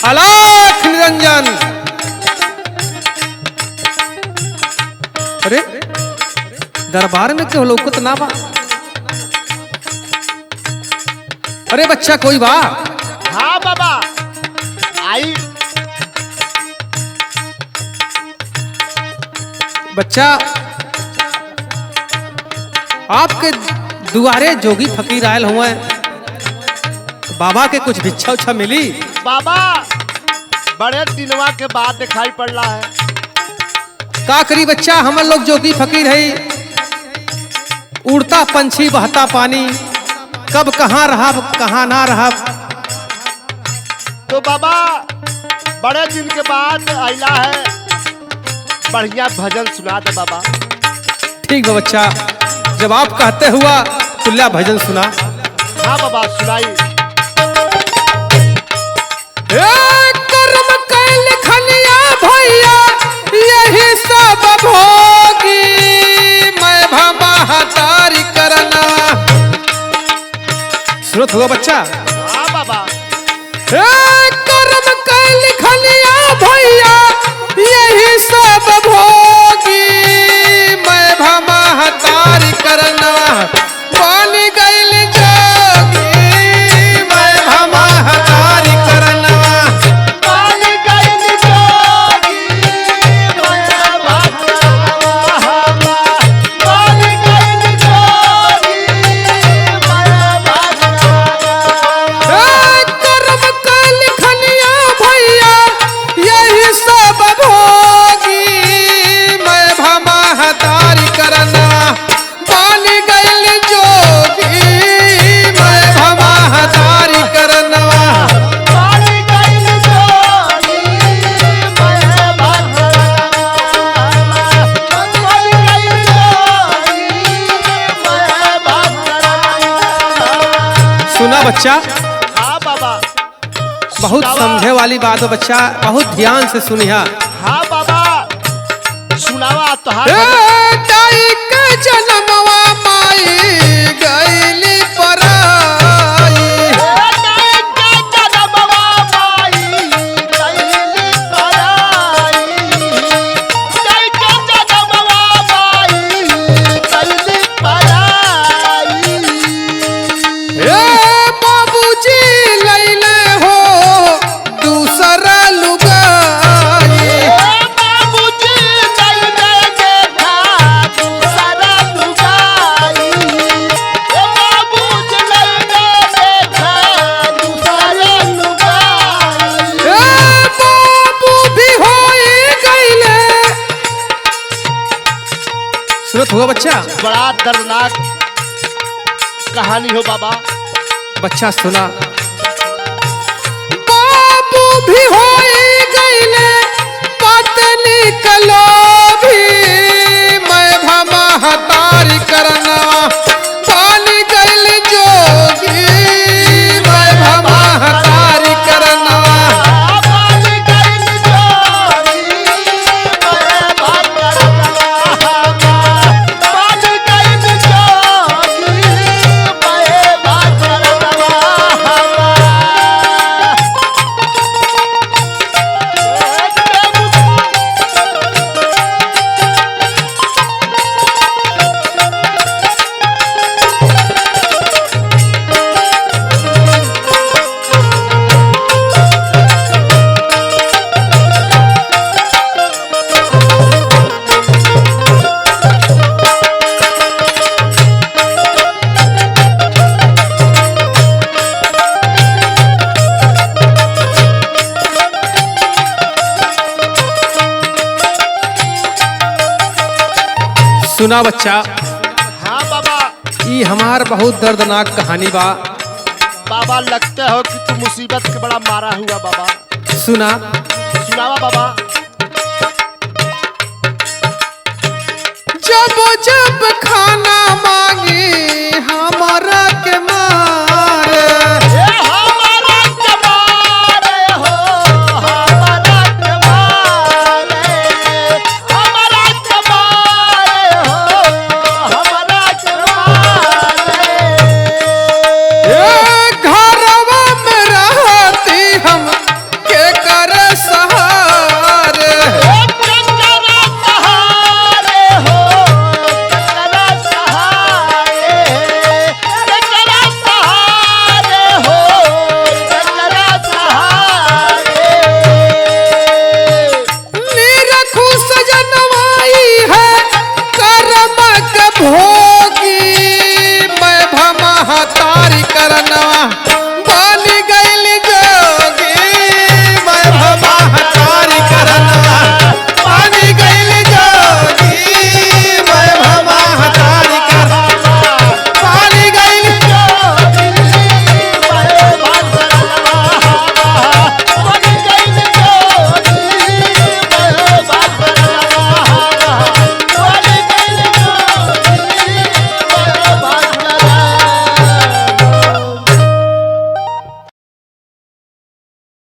अलाख निरंजन। अरे दरबार में क्यों लोकत ना बा? अरे बच्चा कोई बा? हाँ बाबा आई। बच्चा आपके दुआरे जोगी फकीर आयल हुए, बाबा के कुछ भिक्षा उच्छा मिली? बाबा बड़े दिनवा के बाद दिखाई पड़ रहा है। का करी बच्चा, हम लोग जोगी फकीर है, उड़ता पंछी बहता पानी, कब कहाँ रहा कहाँ ना रहा। तो बाबा बड़े दिन के बाद आइला है, बढ़िया भजन सुना दे बाबा। ठीक है बच्चा, जब आप कहते हुआ तुल्ला भजन सुना। हाँ बाबा सुनाई। कर्म कैल खलिया भैया यही सब भोगी, मैं भमा हतारी करना। सुनत हुआ बच्चा? हाँ बाबा। कर्म कैल खलिया भैया यही सब भोगी, मैं भमा हतारी करना। पानी गैल जोगी, मैं भमा हतारी करना। पानी गइल जोगी, मैं भागवा। पानी गइल जोगी, मैं भागवा। कर्म कैल खलिया भैया यही सब भोगी, मैं भमा हतारी करना। पानी गैल जोगी, मैं भमा हतारी करना। पानी गइल जोगी, मैं भागवा। पानी गइल जोगी, मैं भागवा। सुना बच्चा, हाँ बाबा। बहुत सुनावा। समझे वाली बात है बच्चा, बहुत ध्यान से सुनिया। हाँ बाबा सुनावा तोहार। दाई के जन्मवा माई गैली पराई। बाबूजी लैले हो दूसरा लुगाई। बाबू भी होई गईले। सुनत हुआ बच्चा? बड़ा दर्दनाक कहानी हो बाबा। बच्चा सुना, बाबू भी होई गईले, पत्नी कलो भी, मैं भमा हतारी करना। पानी गैल जोगी, मैं भमा हतारी करना। सुना बच्चा, हाँ बाबा। ये हमार बहुत दर्दनाक कहानी बा। बाबा लगते हो कि तू मुसीबत के बड़ा मारा हुआ बाबा। सुना, सुनावा बाबा। जब जब